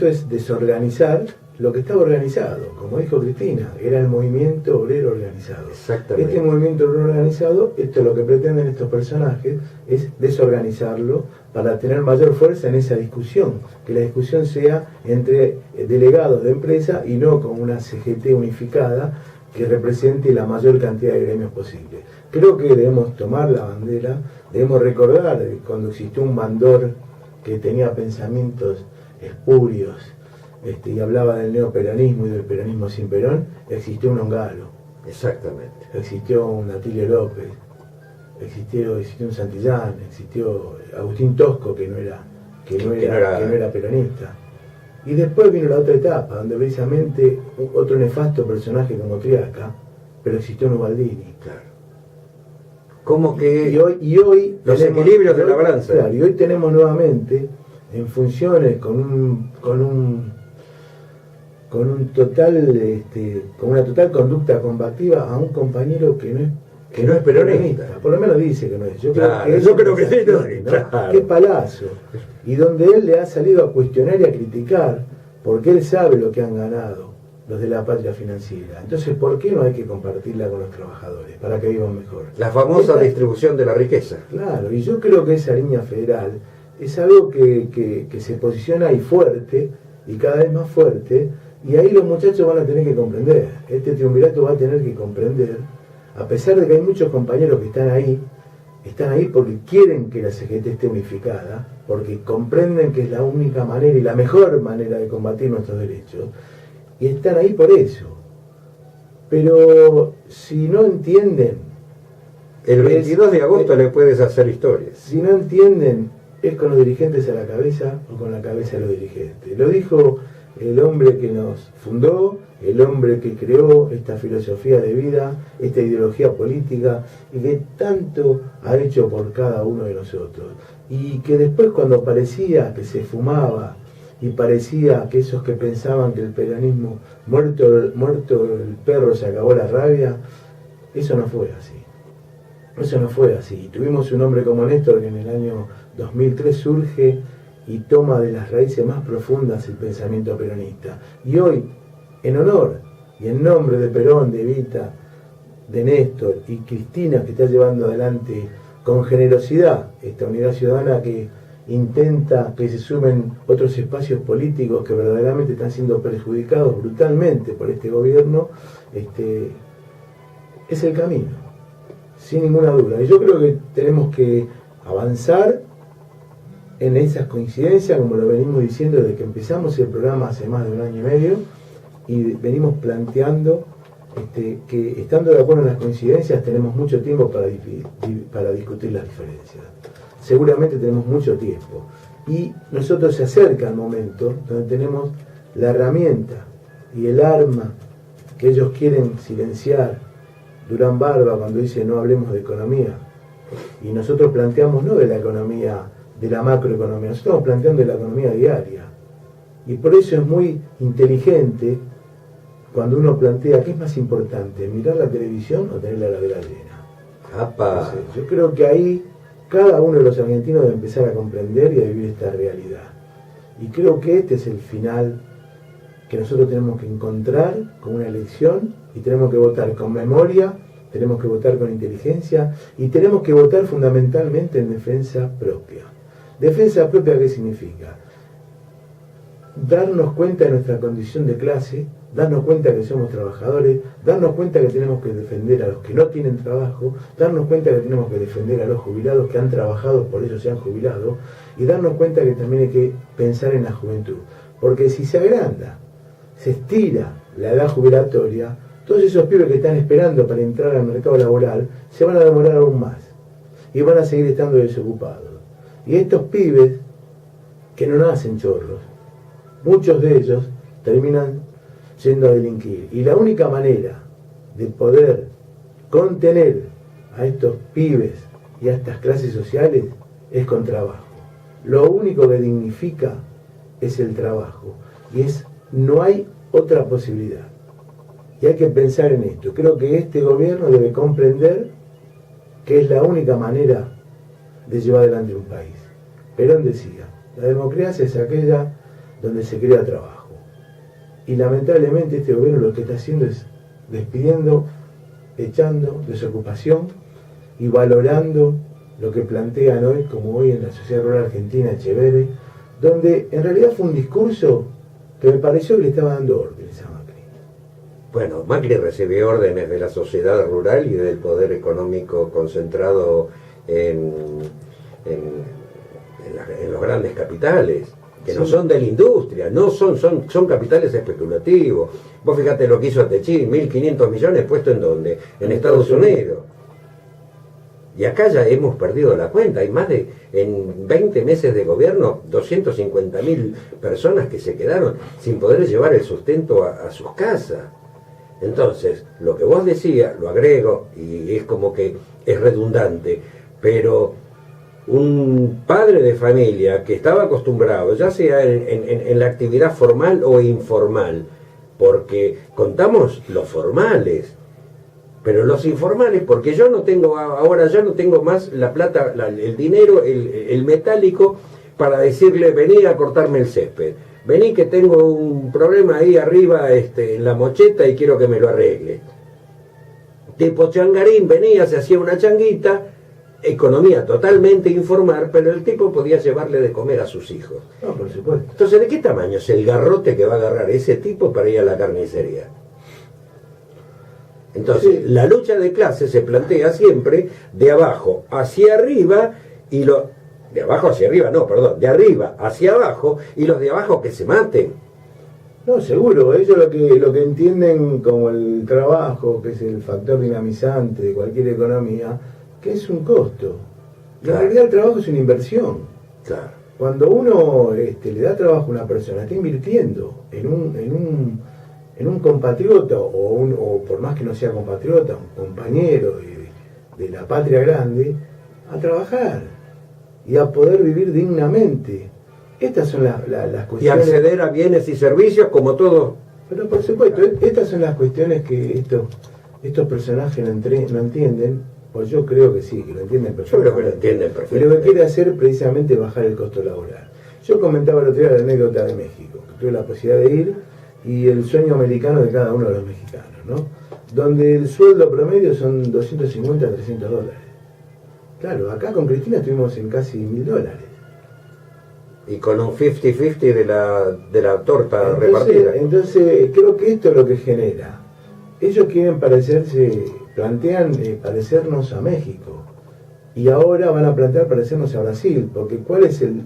es desorganizar lo que estaba organizado. Como dijo Cristina, era el movimiento obrero organizado. Exactamente. Este movimiento obrero organizado, esto lo que pretenden estos personajes es desorganizarlo para tener mayor fuerza en esa discusión, que la discusión sea entre delegados de empresa y no con una CGT unificada que represente la mayor cantidad de gremios posible. Creo que debemos tomar la bandera, debemos recordar cuando existió un Bandor que tenía pensamientos espurios, y hablaba del neoperonismo y del peronismo sin Perón, existió un Ongalo. Exactamente. Existió un Atilio López, existió un Santillán, existió Agustín Tosco, que no era peronista. Y después vino la otra etapa, donde precisamente otro nefasto personaje como Triaca, pero existió un Ubaldini. Claro. Como que y hoy los equilibrios de la balanza. Claro, y hoy tenemos nuevamente, en funciones con una total conducta combativa a un compañero que no es peronista. Por lo menos dice que no es. Yo creo que sí. Claro. Qué palazo. Y donde él le ha salido a cuestionar y a criticar, porque él sabe lo que han ganado los de la patria financiera. Entonces, ¿por qué no hay que compartirla con los trabajadores para que vivan mejor? La famosa distribución de la riqueza. Claro, y yo creo que esa línea federal es algo que se posiciona ahí fuerte y cada vez más fuerte, y ahí los muchachos van a tener que comprender. Este triunvirato va a tener que comprender, a pesar de que hay muchos compañeros que están ahí porque quieren que la CGT esté unificada, porque comprenden que es la única manera y la mejor manera de combatir nuestros derechos, y están ahí por eso. Pero si no entienden... El 22 de agosto le puedes hacer historias. Si no entienden, es con los dirigentes a la cabeza o con la cabeza de los dirigentes. Lo dijo el hombre que nos fundó, el hombre que creó esta filosofía de vida, esta ideología política, y que tanto ha hecho por cada uno de nosotros. Y que después, cuando parecía que se fumaba y parecía que esos que pensaban que el peronismo, muerto el perro, se acabó la rabia, eso no fue así. Eso no fue así. Tuvimos un hombre como Néstor que en el año 2003 surge y toma de las raíces más profundas el pensamiento peronista. Y hoy, en honor y en nombre de Perón, de Evita, de Néstor y Cristina, que está llevando adelante con generosidad esta unidad ciudadana que intenta que se sumen otros espacios políticos que verdaderamente están siendo perjudicados brutalmente por este gobierno, es el camino, sin ninguna duda. Y yo creo que tenemos que avanzar en esas coincidencias, como lo venimos diciendo desde que empezamos el programa hace más de 1 año y medio, y venimos planteando que, estando de acuerdo en las coincidencias, tenemos mucho tiempo para discutir las diferencias. Seguramente tenemos mucho tiempo. Y nosotros se acerca el momento donde tenemos la herramienta y el arma que ellos quieren silenciar. Durán Barba, cuando dice no hablemos de economía, y nosotros planteamos no de la economía, de la macroeconomía, nosotros estamos planteando de la economía diaria. Y por eso es muy inteligente cuando uno plantea qué es más importante, mirar la televisión o tener la heladera llena. ¡Apa! Entonces, yo creo que ahí cada uno de los argentinos debe empezar a comprender y a vivir esta realidad. Y creo que este es el final que nosotros tenemos que encontrar con una elección, y tenemos que votar con memoria, tenemos que votar con inteligencia, y tenemos que votar fundamentalmente en defensa propia. ¿Defensa propia qué significa? Darnos cuenta de nuestra condición de clase, darnos cuenta que somos trabajadores, darnos cuenta que tenemos que defender a los que no tienen trabajo, darnos cuenta que tenemos que defender a los jubilados que han trabajado, por eso se han jubilado, y darnos cuenta que también hay que pensar en la juventud. Porque si se agranda, se estira la edad jubilatoria, todos esos pibes que están esperando para entrar al mercado laboral se van a demorar aún más y van a seguir estando desocupados. Y estos pibes que no nacen chorros, muchos de ellos terminan yendo a delinquir. Y la única manera de poder contener a estos pibes y a estas clases sociales es con trabajo. Lo único que dignifica es el trabajo. Y no hay otra posibilidad. Y hay que pensar en esto. Creo que este gobierno debe comprender que es la única manera de llevar adelante un país. Perón decía, la democracia es aquella donde se crea trabajo. Y lamentablemente este gobierno lo que está haciendo es despidiendo, echando, desocupación y valorando lo que plantean hoy, como hoy en la Sociedad Rural Argentina, Echeverri, donde en realidad fue un discurso que me pareció que le estaba dando órdenes a Macri. Bueno, Macri recibió órdenes de la sociedad rural y del poder económico concentrado en los grandes capitales, que no son de la industria, no son capitales especulativos. Vos fíjate lo que hizo Techín, 1.500 millones puesto en ¿dónde? En Estados Unidos. Y acá ya hemos perdido la cuenta, hay más en 20 meses de gobierno, 250.000 personas que se quedaron sin poder llevar el sustento a sus casas. Entonces, lo que vos decías, lo agrego, y es como que es redundante, pero un padre de familia que estaba acostumbrado, ya sea en la actividad formal o informal, porque contamos los formales, pero los informales, porque yo no tengo, ahora ya no tengo más la plata, el dinero, el metálico, para decirle, vení a cortarme el césped, vení que tengo un problema ahí arriba en la mocheta y quiero que me lo arregle. Tipo changarín, venía, se hacía una changuita, economía totalmente informal, pero el tipo podía llevarle de comer a sus hijos. No, por supuesto. Entonces, ¿de qué tamaño es el garrote que va a agarrar ese tipo para ir a la carnicería? Entonces, sí, la lucha de clases se plantea siempre de abajo hacia arriba y de abajo hacia arriba, no, perdón, de arriba hacia abajo y los de abajo que se maten. No, seguro, ellos lo que entienden como el trabajo, que es el factor dinamizante de cualquier economía, que es un costo. Claro. En realidad el trabajo es una inversión. Claro. Cuando uno le da trabajo a una persona, está invirtiendo en un compatriota, o por más que no sea compatriota, un compañero de la patria grande, a trabajar y a poder vivir dignamente. Estas son las cuestiones. Y acceder a bienes y servicios como todos. Pero por supuesto, estas son las cuestiones que estos personajes no entienden, pues yo creo que sí, que lo entienden perfectamente. Yo creo que lo entienden perfectamente. Pero lo que quiere hacer precisamente bajar el costo laboral. Yo comentaba el otro día la anécdota de México, que tuve la posibilidad de ir, y el sueño americano de cada uno de los mexicanos, ¿no? Donde el sueldo promedio son $250 a $300. Claro, acá con Cristina estuvimos en casi $1.000. Y con un 50-50 de la torta repartida. Entonces, creo que esto es lo que genera. Ellos quieren plantean parecernos a México. Y ahora van a plantear parecernos a Brasil, porque ¿cuál es el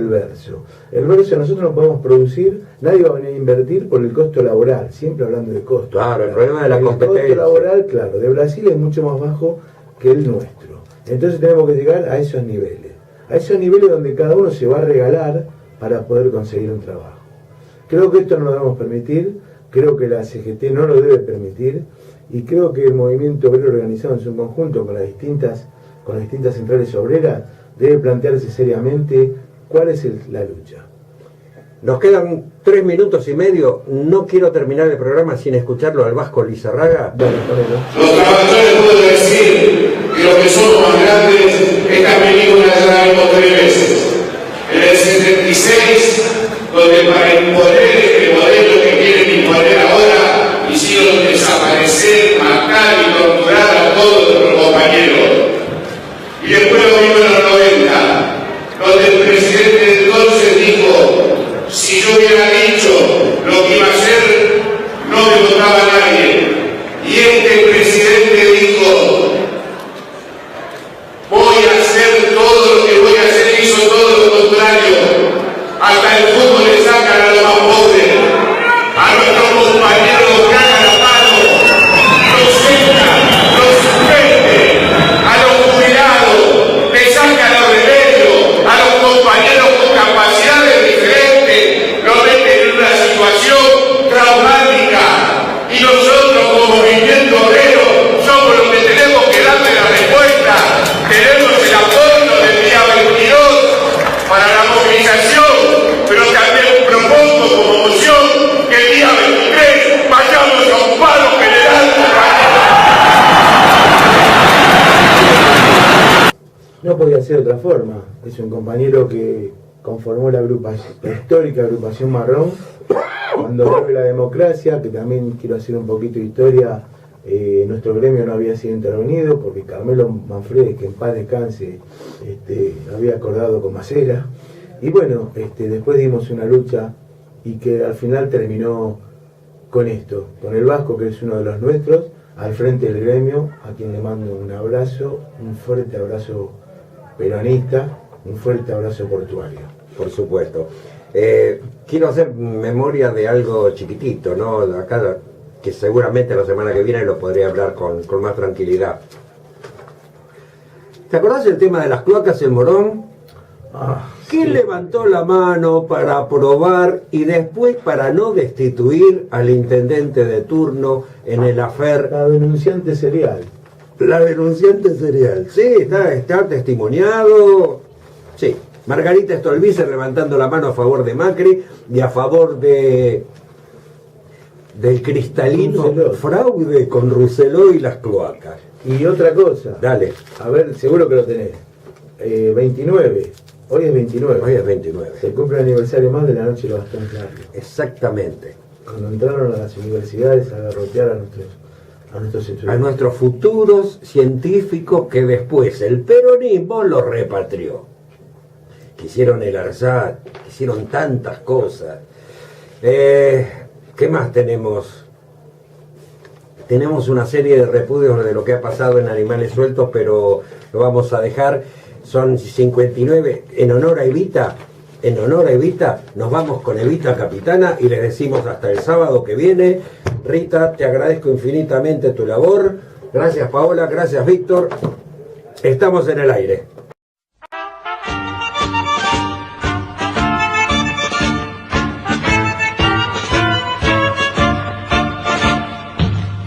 verso? El verso, nosotros no podemos producir, nadie va a venir a invertir por el costo laboral, siempre hablando de costo. Claro, el problema de la competencia. El costo laboral, claro, de Brasil es mucho más bajo que el nuestro. Entonces tenemos que llegar a esos niveles donde cada uno se va a regalar para poder conseguir un trabajo. Creo que esto no lo debemos permitir, creo que la CGT no lo debe permitir, y creo que el movimiento obrero organizado en su conjunto con las distintas centrales obreras debe plantearse seriamente cuál es la lucha. Nos quedan 3 minutos y medio. No quiero terminar el programa sin escucharlo al Vasco Lizarraga. Dale, los trabajadores pueden decir que los que somos más grandes, esta película ya la vimos 3 veces. En el 76, donde para imponer este modelo que quieren imponer ahora, hicieron desaparecer, matar y torturar a todos nuestros compañeros. Y después lo vimos en los 90, donde el presidente entonces dijo, si yo hubiera dicho lo que iba a hacer, no me votaba nadie. Y este presidente dijo, voy a hacer todo lo que voy a hacer, hizo todo lo contrario. Hasta el fútbol le sacan a los más pobres, a nuestros compañeros que hagan la mano. conoce de otra forma. Es un compañero que conformó la histórica agrupación Marrón, cuando vuelve la democracia, que también quiero hacer un poquito de historia. Nuestro gremio no había sido intervenido porque Carmelo Manfredes, que en paz descanse, había acordado con Macera. Y bueno, después dimos una lucha y que al final terminó con esto, con el Vasco, que es uno de los nuestros, al frente del gremio, a quien le mando un abrazo, un fuerte abrazo peronista, un fuerte abrazo portuario. Por supuesto. Quiero hacer memoria de algo chiquitito, ¿no? Acá, que seguramente la semana que viene lo podré hablar con más tranquilidad. ¿Te acordás del tema de las cloacas en Morón? ¿Quién levantó la mano para aprobar y después para no destituir al intendente de turno en el afer? La denunciante serial. La denunciante serial, sí, está testimoniado. Sí, Margarita Stolbizer levantando la mano a favor de Macri y a favor del cristalino Rousselot. Fraude con Rousselot y las cloacas. Y otra cosa. Dale. A ver, seguro que lo tenés. 29. Hoy es 29. Hoy es 29. Se cumple el aniversario más de la noche de los Bastones Largos. Exactamente. Cuando entraron a las universidades a garrotear a nuestros estudiantes. A nuestros futuros científicos que después el peronismo los repatrió. Quisieron el ARSAT, quisieron tantas cosas. ¿Qué más tenemos? Tenemos una serie de repudios de lo que ha pasado en Animales Sueltos, pero lo vamos a dejar. Son 59 en honor a Evita. En honor a Evita, nos vamos con Evita Capitana y les decimos hasta el sábado que viene. Rita, te agradezco infinitamente tu labor. Gracias Paola, gracias Víctor. Estamos en el aire.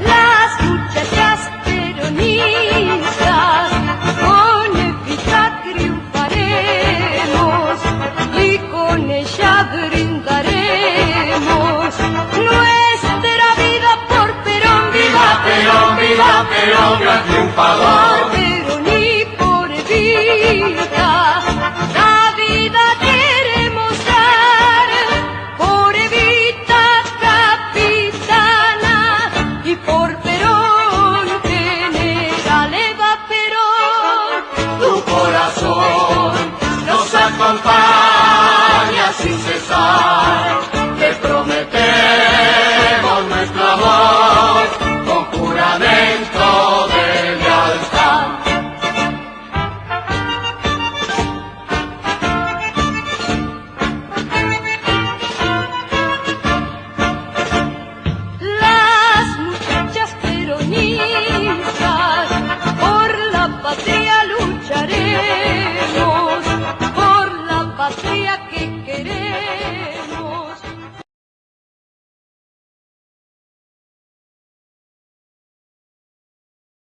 Las muchachas peronistas con Evita triunfaremos y con ella brindaremos nuestra vida por Perón. ¡Viva Perón, viva Perón, gran triunfador! Por Perón y por Evita, la vida queremos dar. Por Evita capitana y por Perón general Eva Perón. Tu corazón nos acompaña sin cesar.